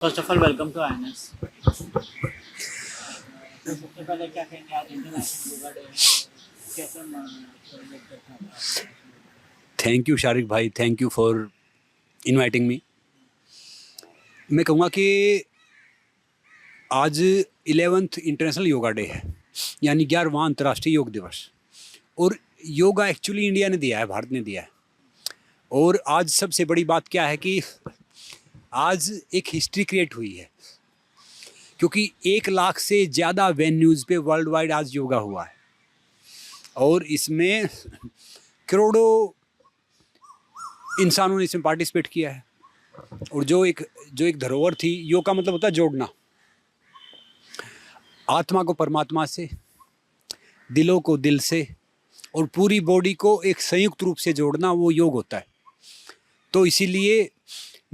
First of all welcome to INS. सबसे पहले क्या कहेंगे, आज इंटरनेशनल योगा डे कैसे सेलिब्रेट करते हैं? थैंक यू शारिक भाई, thank you for inviting me. मैं कहूँगा कि आज 11th इंटरनेशनल योगा डे है, यानी 11वां अंतर्राष्ट्रीय योग दिवस। और योगा एक्चुअली इंडिया ने दिया है, भारत ने दिया है। और आज सबसे बड़ी बात क्या है कि आज एक हिस्ट्री क्रिएट हुई है, क्योंकि 1 लाख से ज़्यादा वेन्यूज़ पे वर्ल्ड वाइड आज योगा हुआ है और इसमें करोड़ों इंसानों ने इसमें पार्टिसिपेट किया है। और जो एक धरोहर थी, योग का मतलब होता है जोड़ना, आत्मा को परमात्मा से, दिलों को दिल से और पूरी बॉडी को एक संयुक्त रूप से जोड़ना, वो योग होता है। तो इसीलिए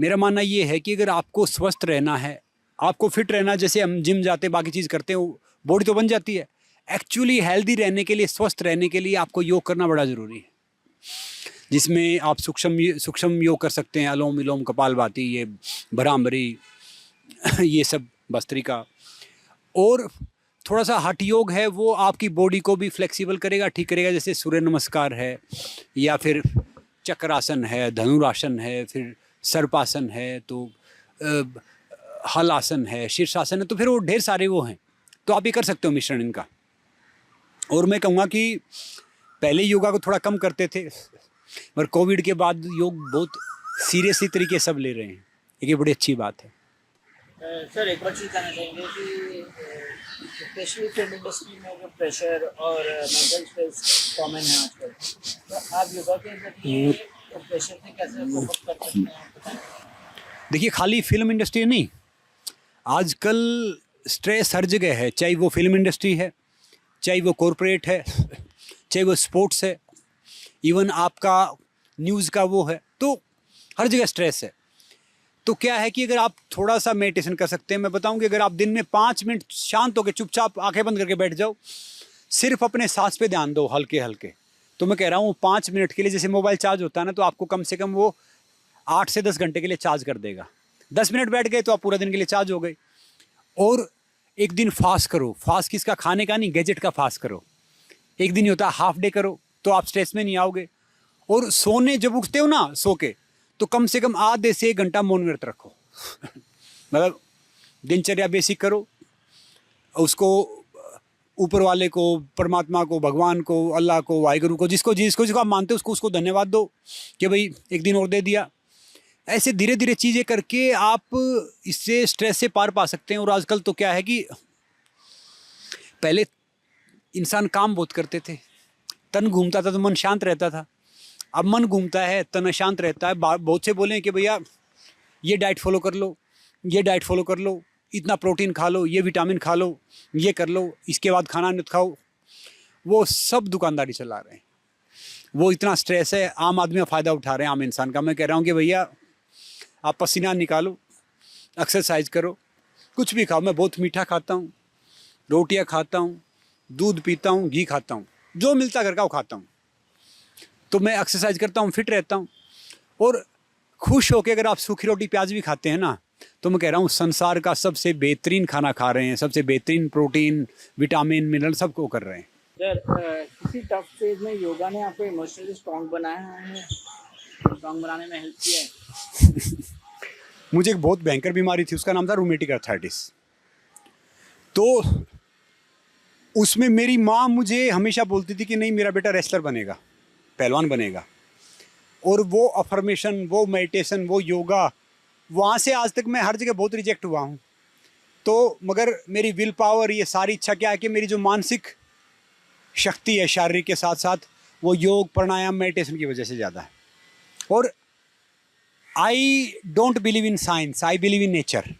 मेरा मानना ये है कि अगर आपको स्वस्थ रहना है, आपको फिट रहना, जैसे हम जिम जाते बाकी चीज़ करते हैं, बॉडी तो बन जाती है। एक्चुअली हेल्दी रहने के लिए, स्वस्थ रहने के लिए आपको योग करना बड़ा ज़रूरी है, जिसमें आप सूक्ष्म योग कर सकते हैं, अनुलोम विलोम, कपालभाति, ये भ्रामरी ये सब, भस्त्रिका। और थोड़ा सा हठ योग है, वो आपकी बॉडी को भी फ्लेक्सिबल करेगा, ठीक करेगा। जैसे सूर्य नमस्कार है, या फिर चक्रासन है, धनुरासन है, फिर सर्पासन है, तो हल आसन है, शीर्षासन है, तो फिर वो ढेर सारे वो हैं। तो आप ये कर सकते हो मिश्रण इनका। और मैं कहूँगा कि पहले योगा को थोड़ा कम करते थे, पर कोविड के बाद योग बहुत सीरियसली तरीके सब ले रहे हैं। ये बड़ी अच्छी बात है। सर, एक और चीज़ जानना चाहेंगे कि स्पेशली फिल्म इंडस्ट्री में जो प्रेशर और मेंटल स्ट्रेस कॉमन है आजकल, तो आप योगा के जरिए प्रेशर से कैसे कोप अप कर सकते हैं, बताएं। देखिए, खाली फिल्म इंडस्ट्री नहीं, आजकल स्ट्रेस हर जगह है, चाहे वो फिल्म इंडस्ट्री है, चाहे वो कॉरपोरेट है, चाहे वो स्पोर्ट्स है, इवन आपका न्यूज़ का वो है, तो हर जगह स्ट्रेस है। तो क्या है कि अगर आप थोड़ा सा मेडिटेशन कर सकते हैं, मैं बताऊं कि अगर आप दिन में 5 मिनट शांत होकर चुपचाप आंखें बंद करके बैठ जाओ, सिर्फ अपने सांस पे ध्यान दो हल्के हल्के, तो मैं कह रहा हूँ 5 मिनट के लिए, जैसे मोबाइल चार्ज होता है ना, तो आपको कम से कम वो 8 से 10 घंटे के लिए चार्ज कर देगा। 10 मिनट बैठ गए तो आप पूरा दिन के लिए चार्ज हो गए। और एक दिन फास्ट करो, फास्ट किसका, खाने का नहीं, गैजेट का फास्ट करो। एक दिन ही होता है, हाफ डे करो, तो आप स्ट्रेस में नहीं आओगे। और सोने जब उठते हो ना, सो के, तो कम से कम आधे से 1 घंटा मौन व्रत रखो। मतलब दिनचर्या बेसिक करो, उसको ऊपर वाले को, परमात्मा को, भगवान को, अल्लाह को, वाहिगुरु को, जिसको जिसको आप मानते हो, उसको धन्यवाद दो कि भाई एक दिन और दे दिया। ऐसे धीरे धीरे चीज़ें करके आप इससे स्ट्रेस से पार पा सकते हैं। और आजकल तो क्या है कि पहले इंसान काम बहुत करते थे, तन घूमता था तो मन शांत रहता था। अब मन घूमता है, तन अशांत रहता है। बहुत से बोले कि भैया ये डाइट फॉलो कर लो, ये डाइट फॉलो कर लो, इतना प्रोटीन खा लो, ये विटामिन खा लो, ये कर लो, इसके बाद खाना मत खाओ। वो सब दुकानदारी चला रहे हैं। वो इतना स्ट्रेस है, आम आदमी का फ़ायदा उठा रहे हैं, आम इंसान का। मैं कह रहा हूँ कि भैया आप पसीना निकालो, एक्सरसाइज करो, कुछ भी खाओ। मैं बहुत मीठा खाता हूँ, रोटियाँ खाता हूँ, दूध पीता हूँ, घी खाता हूँ, जो मिलता घर का वो खाता हूँ। तो मैं एक्सरसाइज करता हूँ, फिट रहता हूँ। और खुश होकर अगर आप सूखी रोटी प्याज भी खाते हैं ना, तो मैं कह रहा हूँ संसार का सबसे बेहतरीन खाना खा रहे हैं, सबसे बेहतरीन प्रोटीन, विटामिन, मिनरल सबको कर रहे हैं। सर, किसी टफ फेज में योगा ने आपको इमोशनली स्ट्रॉन्ग बनाया है, स्ट्रॉन्ग बनाने में हेल्प किया है? मुझे एक बहुत भयंकर बीमारी थी, उसका नाम था रूमेटिक आर्थराइटिस। तो उसमें मेरी माँ मुझे हमेशा बोलती थी कि नहीं, मेरा बेटा रेसलर बनेगा, पहलवान बनेगा। और वो अफर्मेशन, वो मेडिटेशन, वो योगा, वहाँ से आज तक मैं हर जगह बहुत रिजेक्ट हुआ हूँ। तो मगर मेरी विल पावर, ये सारी इच्छा क्या है कि मेरी जो मानसिक शक्ति है शारीरिक के साथ साथ, वो योग, प्राणायाम, मेडिटेशन की वजह से ज़्यादा है। और I don't believe in science, I believe in nature.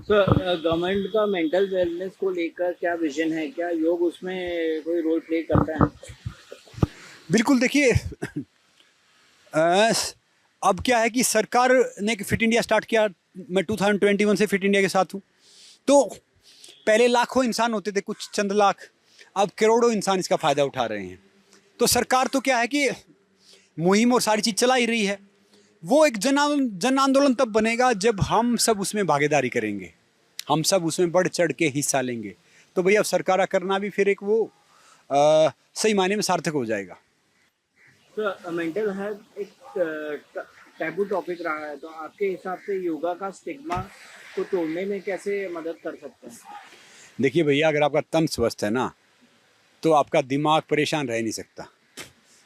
Sir, government का मेंटल वेलनेस को लेकर क्या विजन है? क्या योग उसमें कोई रोल प्ले करता है? बिल्कुल, देखिए अब क्या है कि सरकार ने फिट इंडिया स्टार्ट किया। मैं 2021 से फिट इंडिया के साथ हूँ। तो पहले लाखों इंसान होते थे, कुछ चंद लाख, अब करोड़ों इंसान इसका फ़ायदा उठा रहे हैं। तो सरकार तो क्या है कि मुहिम और सारी चीज़ चला ही रही है। वो एक जन आंदोलन तब बनेगा जब हम सब उसमें भागीदारी करेंगे, हम सब उसमें बढ़ चढ़ के हिस्सा लेंगे। तो भैया सरकारा करना भी फिर एक वो सही मायने में सार्थक हो जाएगा। तो मेंटल हेल्थ एक टैबू टॉपिक रहा है, तो आपके हिसाब से योगा का स्टिग्मा को तोड़ने में कैसे मदद कर सकते हैं? देखिए भैया, अगर आपका तन स्वस्थ है ना, तो आपका दिमाग परेशान रह नहीं सकता,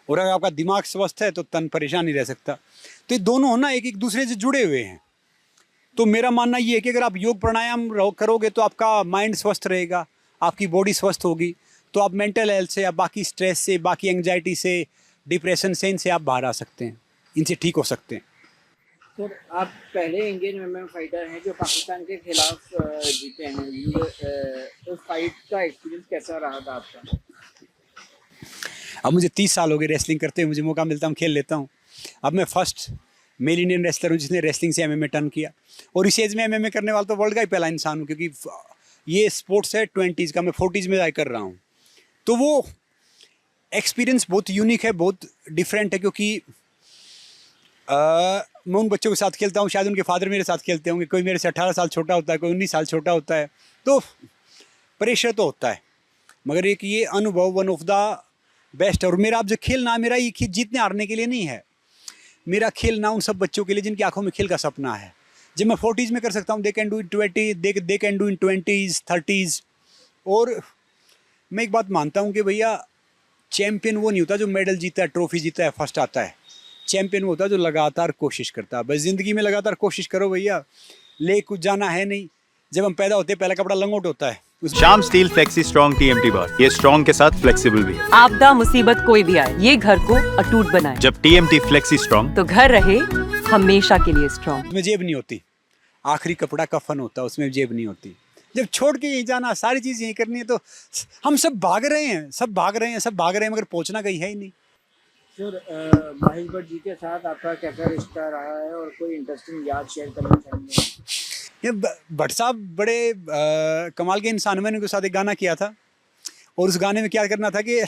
और अगर आपका दिमाग स्वस्थ है तो तन परेशान नहीं रह सकता। तो ये दोनों ना एक एक दूसरे से जुड़े हुए हैं। तो मेरा मानना ये है कि अगर आप योग प्राणायाम करोगे तो आपका माइंड स्वस्थ रहेगा, आपकी बॉडी स्वस्थ होगी, तो आप मेंटल हेल्थ से या बाकी स्ट्रेस से, बाकी एंग्जाइटी से, डिप्रेशन से, इनसे आप बाहर आ सकते हैं, इनसे ठीक हो सकते हैं। सर, आप पहले इंडियन MMA फाइटर हैं जो पाकिस्तान के खिलाफ जीते हैं। उस फाइट का एक्सपीरियंस कैसा रहा था आपका? अब मुझे 30 साल हो गए रेसलिंग करते हुए, मुझे मौका मिलता है खेल लेता हूँ। अब मैं फर्स्ट मेल इंडियन रेसलर हूँ जिसने रेसलिंग से MMA टर्न किया, और इस एज में MMA करने वाला तो वर्ल्ड का ही पहला इंसान हूँ, क्योंकि ये स्पोर्ट्स है 20s का, मैं 40s में जाकर कर रहा हूँ। तो वो एक्सपीरियंस बहुत यूनिक है, बहुत डिफरेंट है, क्योंकि मैं उन बच्चों के साथ खेलता हूँ, शायद उनके फादर मेरे साथ खेलते होंगे, कोई मेरे से 18 साल छोटा होता है, कोई 19 साल छोटा होता है, तो प्रेशर तो होता है, मगर एक ये अनुभव वन ऑफ द बेस्ट। और मेरा अब जो खेलना, मेरा ये जीतने हारने के लिए नहीं है, मेरा खेलना उन सब बच्चों के लिए जिनकी आंखों में खेल का सपना है। जब मैं 40s में कर सकता हूँ, they can do in 20, they can do in 20s 30s। और मैं एक बात मानता हूँ कि भैया, चैम्पियन वो नहीं होता जो मेडल जीता है, ट्रॉफी जीता है, फर्स्ट आता है। चैम्पियन वो होता है जो लगातार कोशिश करता है। बस ज़िंदगी में लगातार कोशिश करो भैया, ले कुछ जाना है नहीं। जब हम पैदा होते हैं पहला कपड़ा लंगोट होता है। Shyam steel flexi strong TMT बार, ये स्ट्रॉन्ग के साथ फ्लेक्सिबल भी है। आपदा मुसीबत कोई भी आए, ये घर को अटूट बनाए। जब TMT फ्लेक्सी स्ट्रॉन्ग, तो घर रहे हमेशा के लिए स्ट्रॉन्ग। उसमें जेब नहीं होती, आखिरी कपड़ा कफन होता है, उसमें जेब नहीं होती। जब छोड़ के यहीं जाना, सारी चीज़ यहीं करनी है, तो हम सब भाग रहे हैं, सब भाग रहे हैं, सब भाग रहे हैं, मगर पहुंचना कहीं है ही नहीं। सर, महेश भट्ट जी के साथ आपका कैसा रिश्ता रहा है और कोई इंटरेस्टिंग याद शेयर करना चाहेंगे? ये भट्ट साहब बड़े कमाल के इंसान। मैंने उनके साथ एक गाना किया था, और उस गाने में क्या करना था कि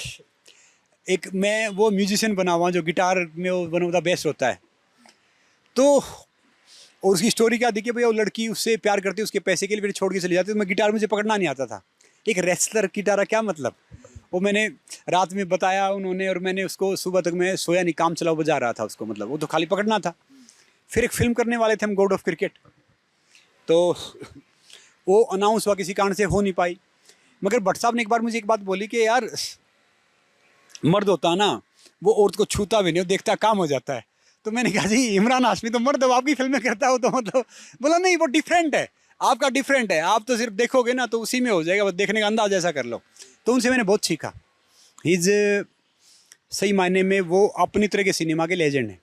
एक मैं वो म्यूजिशियन बना हुआ जो गिटार में वो वन ऑफ द बेस्ट होता है। तो और उसकी स्टोरी क्या देखिए भैया, वो लड़की उससे प्यार करती है, उसके पैसे के लिए फिर छोड़ के चली जाती है। तो मैं गिटार मुझे पकड़ना नहीं आता था, एक रेसलर गिटार क्या मतलब, वो मैंने रात में बताया उन्होंने, और मैंने उसको सुबह तक मैं सोया नहीं, काम चलाओ बजा रहा था उसको, मतलब वो तो खाली पकड़ना था। फिर एक फिल्म करने वाले थे हम, गॉड ऑफ क्रिकेट, तो वो अनाउंस हुआ, किसी कारण से हो नहीं पाई। मगर भट्ट साहब ने एक बार मुझे एक बात बोली कि यार, मर्द होता ना, वो औरत को छूता भी नहीं, वो देखता काम हो जाता है। तो मैंने कहा जी, इमरान हाशमी तो मर्द, आपकी फिल्में करता हो, तो मतलब बोला नहीं, वो डिफरेंट है, आपका डिफरेंट है, आप तो सिर्फ देखोगे ना तो उसी में हो जाएगा, बस देखने का अंदाज ऐसा कर लो। तो उनसे मैंने बहुत सीखा। हिज सही मायने में वो अपनी तरह के सिनेमा के लेजेंड हैं।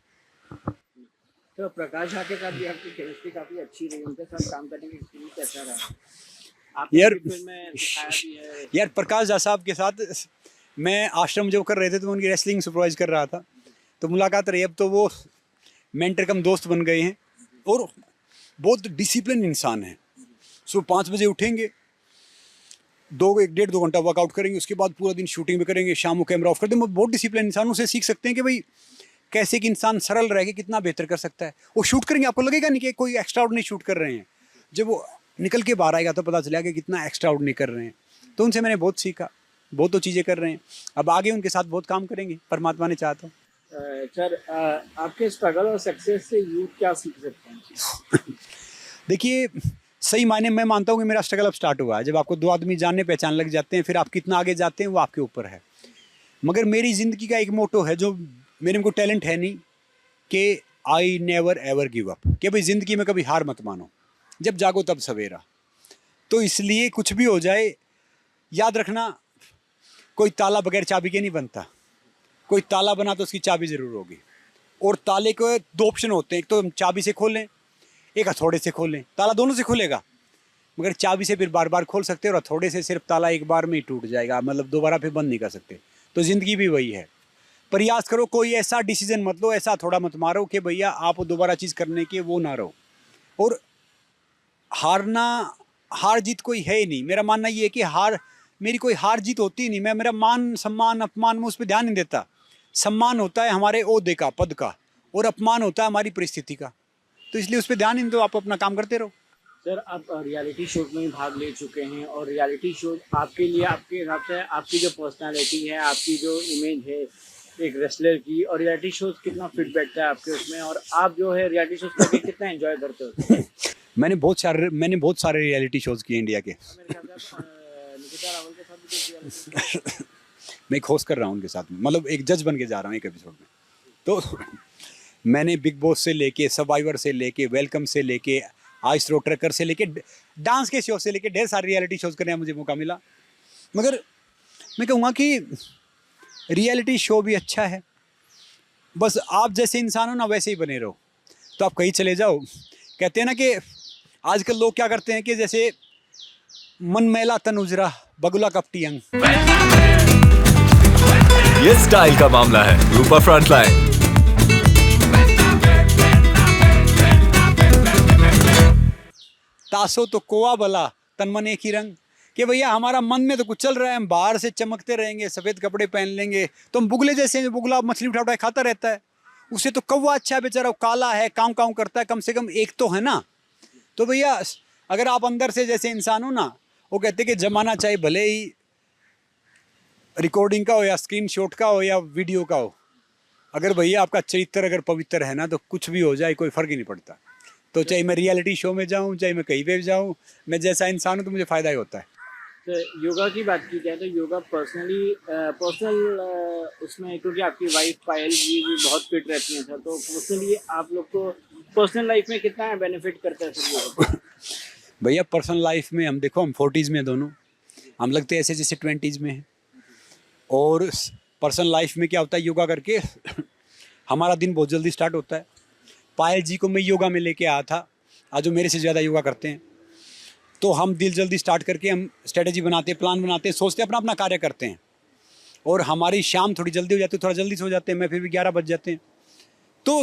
तो प्रकाश झा के साथ भी आपकी केमिस्ट्री काफ़ी अच्छी रही, उनके साथ काम करने की एक्सपीरियंस कैसा रहा? आपने यार भी फिल्में दिखाया भी है। यार, प्रकाश झा साहब के साथ मैं आश्रम जब कर रहे थे तो मैं उनकी रेसलिंग सुपरवाइज कर रहा था, तो मुलाकात रही। अब तो वो मेंटर कम दोस्त बन गए हैं, और बहुत डिसिप्लिन इंसान हैं। सुबह 5 बजे उठेंगे, 1-1.5-2 घंटा वर्कआउट करेंगे, उसके बाद पूरा दिन शूटिंग में करेंगे, शाम को कैमरा ऑफ कर देंगे। बहुत डिसिप्लिन इंसान, उनसे सीख सकते हैं कि भाई कैसे कि इंसान सरल रह के कितना बेहतर कर सकता है। वो शूट करेंगे, आपको लगेगा नहीं कि कोई एक्स्ट्रा आउट नहीं शूट कर रहे हैं, जब वो निकल के बाहर आएगा तो पता चलेगा कि कितना एक्स्ट्रा आउट नहीं कर रहे हैं। तो उनसे मैंने बहुत सीखा, बहुत तो चीज़ें कर रहे हैं। अब आगे उनके साथ बहुत काम करेंगे, परमात्मा ने चाहा तो। सर, आपके स्ट्रगल और सक्सेस से यूथ क्या सीख सकते हैं? देखिए, सही मायने मैं मानता हूँ कि मेरा स्ट्रगल अब स्टार्ट हुआ है। जब आपको 2 आदमी जानने पहचान लग जाते हैं, फिर आप कितना आगे जाते हैं वो आपके ऊपर है। मगर मेरी ज़िंदगी का एक मोटो है, जो मेरे को टैलेंट है नहीं, कि I never ever give up, कि भाई ज़िंदगी में कभी हार मत मानो, जब जागो तब सवेरा। तो इसलिए कुछ भी हो जाए, याद रखना, कोई ताला बगैर चाबी के नहीं बनता, कोई ताला बना तो उसकी चाबी ज़रूर होगी। और ताले के 2 ऑप्शन होते हैं, एक तो हम चाबी से खोलें, एक हथौड़े से खोलें। ताला दोनों से खुलेगा, मगर चाबी से फिर बार बार खोल सकते हैं, और हथौड़े से सिर्फ ताला एक बार में ही टूट जाएगा, मतलब दोबारा फिर बंद नहीं कर सकते। तो ज़िंदगी भी वही है, प्रयास करो, कोई ऐसा डिसीजन मत लो, ऐसा थोड़ा मत मारो कि भैया आप दोबारा चीज़ करने के वो ना रहो। और हार जीत कोई है ही नहीं। मेरा मानना ये है कि मेरी कोई हार जीत होती ही नहीं। मेरा मान सम्मान अपमान में उस पर ध्यान नहीं देता। सम्मान होता है हमारे ओहदे का, पद का, और अपमान होता है हमारी परिस्थिति का। तो इसलिए उस पर ध्यान नहीं दो, आप अपना काम करते रहो। सर आप रियलिटी शो में भाग ले चुके हैं और रियलिटी शो आपके लिए, आपके हिसाब से आपकी जो पर्सनालिटी है, आपकी जो इमेज है एक रेसलर की, और रियलिटी शोज कितना फिट बैठता है आपके उसमें, और आप जो है रियलिटी शोज करके कितना एंजॉय करते हो? मैंने बहुत सारे रियलिटी शोज़ किए इंडिया के। मेरे ख्याल से आप, निकिता रावल के साथ भी कुछ reality show- मैं एक होस्ट कर रहा हूँ उनके साथ में, मतलब एक जज बन के जा रहा हूँ एक एपिसोड में। तो मैंने बिग बॉस से लेके, सर्वाइवर से लेके, वेलकम से लेके, आइस रो ट्रैकर से लेके, डांस के शो से लेके ढेर सारे रियलिटी शोज़ करने का मुझे मौका मिला। मगर मैं कहूँगा कि रियलिटी शो भी अच्छा है, बस आप जैसे इंसान हो ना वैसे ही बने रहो, तो आप कहीं चले जाओ। कहते हैं ना कि आजकल लोग क्या करते हैं कि जैसे मन मैला तन उजरा, बगुला कपटी अंग। ये स्टाइल का मामला है। रूपा फ्रंटलाइन। तासो तो कोवा भला तन मन एक ही रंग, कि भैया हमारा मन में तो कुछ चल रहा है, हम बाहर से चमकते रहेंगे, सफ़ेद कपड़े पहन लेंगे तो हम बुगले जैसे हैं। बुगला मछली उठा उठा खाता रहता है, उससे तो कौवा अच्छा है बेचारा, काला है, काँव काँव करता है, कम से कम एक तो है ना। तो भैया अगर आप अंदर से जैसे इंसान हो ना, वो कहते कि ज़माना चाहे भले ही रिकॉर्डिंग का हो या स्क्रीन शॉट का हो या वीडियो का हो, अगर भैया आपका चरित्र अगर पवित्र है ना तो कुछ भी हो जाए कोई फ़र्क ही नहीं पड़ता। तो चाहे मैं रियलिटी शो में जाऊँ, चाहे मैं कहीं पे भी जाऊँ, मैं जैसा इंसान हूँ तो मुझे फ़ायदा ही होता है। तो योगा की बात की जाए तो योगा पर्सनल उसमें, क्योंकि आपकी वाइफ पायल जी भी बहुत फिट रहती हैं सर, तो पर्सनली आप लोग को पर्सनल लाइफ में कितना बेनिफिट करता है सर योगा? भैया पर्सनल लाइफ में हम देखो, हम 40s में दोनों, हम लगते हैं ऐसे जैसे 20s में हैं। और पर्सनल लाइफ में क्या होता है, योगा करके हमारा दिन बहुत जल्दी स्टार्ट होता है। पायल जी को मैं योगा में लेके आया था, आज वो मेरे से ज़्यादा योगा करते हैं। तो हम दिल जल्दी स्टार्ट करके हम स्ट्रेटजी बनाते हैं, प्लान बनाते हैं, सोचते हैं, अपना अपना कार्य करते हैं। और हमारी शाम थोड़ी जल्दी हो जाती है, थोड़ा जल्दी सो जाते हैं, मैं फिर भी 11 बज जाते हैं। तो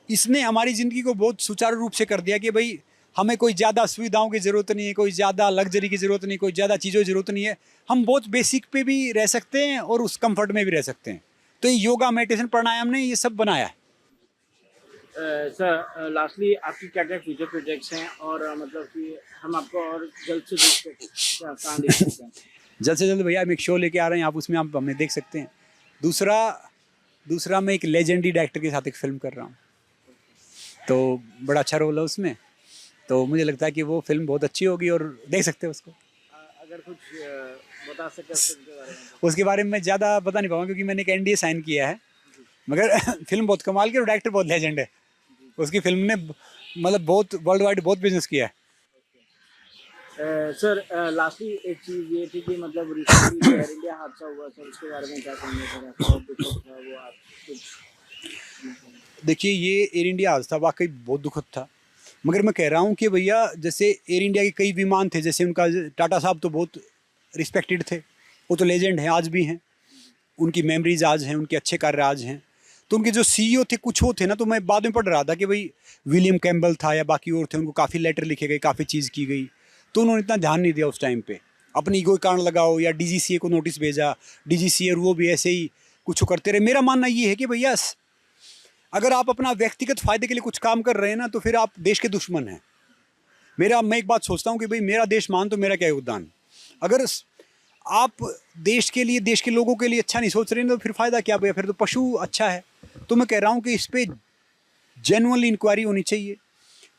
इसने हमारी ज़िंदगी को बहुत सुचारू रूप से कर दिया कि भाई हमें कोई ज़्यादा सुविधाओं की ज़रूरत नहीं है, कोई ज़्यादा लग्जरी की ज़रूरत नहीं, कोई ज़्यादा चीज़ों की ज़रूरत नहीं है। हम बहुत बेसिक पे भी रह सकते हैं और उस कंफर्ट में भी रह सकते हैं। तो ये योगा, मेडिटेशन, प्राणायाम ने ये सब बनाया है। सर लास्टली आपकी क्या क्या फ्यूचर प्रोजेक्ट्स हैं, और मतलब कि हम आपको और जल्द से जल्द कहाँ देख सकते हैं? जल्द से जल्द भैया हम एक शो लेके आ रहे हैं, आप उसमें आप हमें देख सकते हैं। दूसरा मैं एक लेजेंडरी डायरेक्टर के साथ एक फिल्म कर रहा हूँ, तो बड़ा अच्छा रोल है उसमें। तो मुझे लगता है कि वो फिल्म बहुत अच्छी होगी और देख सकते हैं उसको। अगर कुछ बता सकते हैं फिल्म के बारे में? उसके बारे में ज़्यादा बता नहीं पाऊँगा क्योंकि मैंने एक NDA साइन किया है, मगर फिल्म बहुत कमाल की और डायरेक्टर बहुत लेजेंड है। उसकी फिल्म ने मतलब बहुत वर्ल्ड वाइड बहुत बिजनेस किया है। सर लास्टली एक चीज़ ये थी कि मतलब रिसेंटली एयर इंडिया हादसा हुआ सर, उसके बारे में क्या कहेंगे सर? आपका दुखद था वो, आप कुछ? देखिए ये एयर इंडिया हादसा वाकई बहुत दुखद था, मगर मैं कह रहा हूँ कि भैया जैसे एयर इंडिया के कई विमान थे, जैसे उनका टाटा साहब तो बहुत रिस्पेक्टेड थे, वो तो लेजेंड हैं, आज भी हैं, उनकी मेमोरीज आज हैं, उनके अच्छे कार्य आज हैं। तो उनके जो CEO थे, कुछ वो थे ना, तो मैं बाद में पढ़ रहा था कि भाई विलियम कैम्बल था या बाकी और थे, उनको काफ़ी लेटर लिखे गए, काफ़ी चीज़ की गई, तो उन्होंने इतना ध्यान नहीं दिया उस टाइम पे, अपनी ईगो के कारण लगाओ या DGCA को नोटिस भेजा, DGCA और वो भी ऐसे ही कुछ करते रहे। मेरा मानना ये है कि भैया अगर आप अपना व्यक्तिगत फ़ायदे के लिए कुछ काम कर रहे हैं ना, तो फिर आप देश के दुश्मन हैं। मैं एक बात सोचता हूँ कि भाई मेरा देश मान तो मेरा क्या योगदान। अगर आप देश के लिए, देश के लोगों के लिए अच्छा नहीं सोच रहे हैं तो फिर फ़ायदा क्या भैया, फिर तो पशु अच्छा है। तो मैं कह रहा हूँ कि इस पर जेन्युइनली इंक्वायरी होनी चाहिए,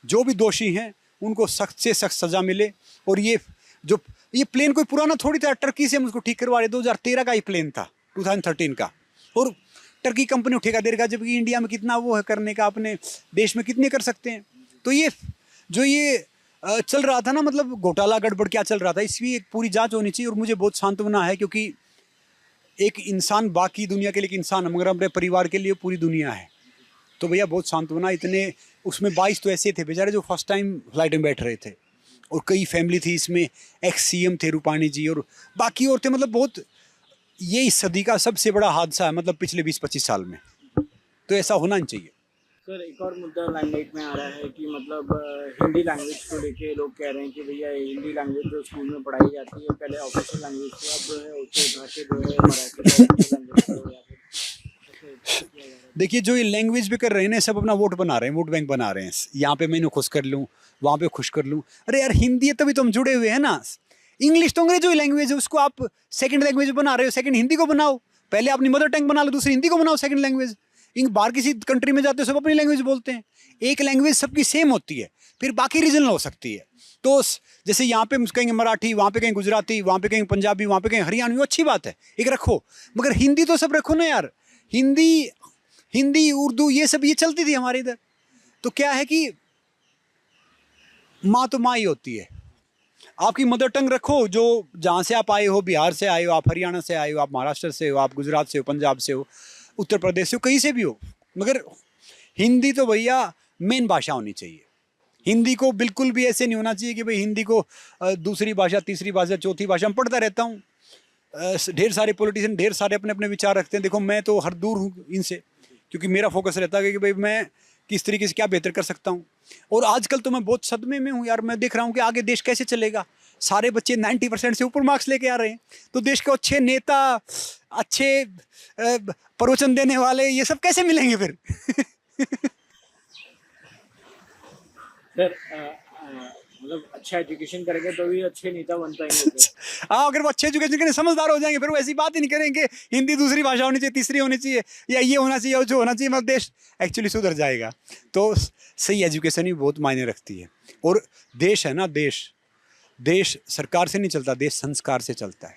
जो भी दोषी हैं उनको सख्त से सख्त सज़ा मिले। और ये प्लेन कोई पुराना थोड़ी था, टर्की से हम उसको ठीक करवा रहे, 2013 का ही प्लेन था, 2013 का, और टर्की कंपनी ठेका दे रहा, जबकि इंडिया में कितना वो है करने का, अपने देश में कितने कर सकते हैं। तो ये चल रहा था ना, मतलब घोटाला गड़बड़ क्या चल रहा था, इसकी एक पूरी जांच होनी चाहिए। और मुझे बहुत सांत्वना है क्योंकि एक इंसान बाकी दुनिया के लिए एक इंसान है, मगर अपने परिवार के लिए पूरी दुनिया है। तो भैया बहुत सांत्वना। इतने उसमें 22 तो ऐसे थे बेचारे जो फर्स्ट टाइम फ्लाइट में बैठ रहे थे, और कई फैमिली थी इसमें, एक्स CM थे रूपाणी जी और बाकी और थे। मतलब बहुत ये इस सदी का सबसे बड़ा हादसा है, मतलब पिछले 20-25 साल में। तो ऐसा होना नहीं चाहिए। सर एक और मुद्दा लाइमलाइट में आ रहा है कि मतलब हिंदी लैंग्वेज को लेके लोग कह रहे हैं कि भैया हिंदी लैंग्वेज जो स्कूल में पढ़ाई जाती है पहले ऑफिशियल लैंग्वेज थी, अब जो है उसको उठा के जो है मराठी लैंग्वेज करो या फिर देखिए जो ये लैंग्वेज पे कर रहे हैं ना, सब अपना वोट बना रहे हैं, वोट बैंक बना रहे हैं। यहाँ पे मैं इन्हें खुश कर लूँ, वहाँ पे खुश कर लूँ। अरे यार हिंदी है तभी तो हम जुड़े हुए हैं ना। इंग्लिश तो अंग्रेजों की लैंग्वेज है, उसको आप सेकंड लैंग्वेज बना रहे हो। सेकंड हिंदी को बनाओ, पहले अपनी मदर टंग बना लो, दूसरी हिंदी को बनाओ सेकंड लैंग्वेज। बाहर किसी कंट्री में जाते हो सब अपनी लैंग्वेज बोलते हैं। एक लैंग्वेज सबकी सेम होती है, फिर बाकी रीजनल हो सकती है। तो जैसे यहाँ पे कहेंगे मराठी, वहाँ पे कहेंगे गुजराती, वहाँ पे कहेंगे पंजाबी, वहाँ पे कहेंगे हरियाणवी, वो अच्छी बात है, एक रखो। मगर हिंदी तो सब रखो ना यार। हिंदी उर्दू ये सब ये चलती थी हमारे इधर। तो क्या है कि माँ तो माँ ही होती है। आपकी मदर टंग रखो, जो जहाँ से आप आए हो, बिहार से आए हो, आप हरियाणा से आए हो, आप महाराष्ट्र से हो, आप गुजरात से हो, पंजाब से हो, उत्तर प्रदेश से हो, कहीं से भी हो। मगर हिंदी तो भैया मेन भाषा होनी चाहिए। हिंदी को बिल्कुल भी ऐसे नहीं होना चाहिए कि भाई हिंदी को दूसरी भाषा, तीसरी भाषा, चौथी भाषा। में पढ़ता रहता हूँ, ढेर सारे पॉलिटिशियन ढेर सारे अपने अपने विचार रखते हैं। देखो मैं तो हर दूर हूँ इनसे, क्योंकि मेरा फोकस रहता है कि भाई मैं किस तरीके से क्या बेहतर कर सकता हूँ। और आजकल तो मैं बहुत सदमे में हूँ यार। मैं देख रहा हूँ कि आगे देश कैसे चलेगा। सारे बच्चे 90% से ऊपर मार्क्स लेके आ रहे हैं, तो देश को अच्छे नेता, अच्छे प्रवचन देने वाले, ये सब कैसे मिलेंगे फिर? सर मतलब अच्छा एजुकेशन करेंगे तो भी अच्छे नेता बन पाएंगे। हाँ, अगर वो अच्छे एजुकेशन करें, समझदार हो जाएंगे, फिर वो ऐसी बात ही नहीं करेंगे हिंदी दूसरी भाषा होनी चाहिए, तीसरी होनी चाहिए, या ये होना चाहिए, जो होना चाहिए। मतलब देश एक्चुअली सुधर जाएगा। तो सही एजुकेशन ही बहुत मायने रखती है। और देश है ना, देश सरकार से नहीं चलता, देश संस्कार से चलता है।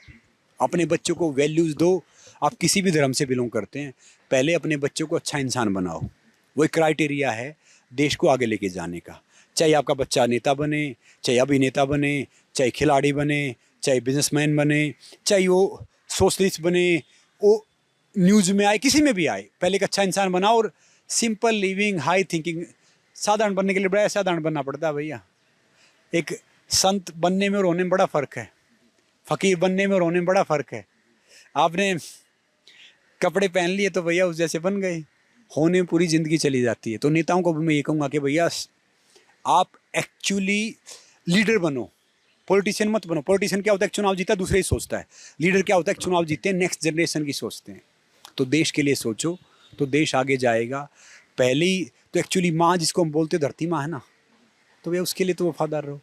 अपने बच्चों को वैल्यूज़ दो। आप किसी भी धर्म से बिलोंग करते हैं, पहले अपने बच्चों को अच्छा इंसान बनाओ। वो एक क्राइटेरिया है देश को आगे लेके जाने का। चाहे आपका बच्चा नेता बने, चाहे अभिनेता बने, चाहे खिलाड़ी बने, चाहे बिजनेसमैन बने, चाहे वो सोशलिस्ट बने, वो न्यूज़ में आए, किसी में भी आए, पहले एक अच्छा इंसान बनाओ। और सिंपल लिविंग, हाई थिंकिंग। साधारण बनने के लिए बड़ा साधारण बनना पड़ता है भैया। एक संत बनने में और होने में बड़ा फ़र्क है, फ़कीर बनने में और होने में बड़ा फ़र्क है। आपने कपड़े पहन लिए तो भैया उस जैसे बन गए, होने में पूरी ज़िंदगी चली जाती है। तो नेताओं को भी मैं ये कहूँगा कि भैया आप एक्चुअली लीडर बनो, पॉलिटिशियन मत बनो। पॉलिटिशियन क्या होता है, चुनाव जीता दूसरे ही सोचता है। लीडर क्या होता है, चुनाव जीते हैं नेक्स्ट जनरेशन की सोचते हैं। तो देश के लिए सोचो, तो देश आगे जाएगा। पहले ही तो एक्चुअली माँ जिसको हम बोलते धरती माँ है ना, तो भैया उसके लिए तो वफादार रहो।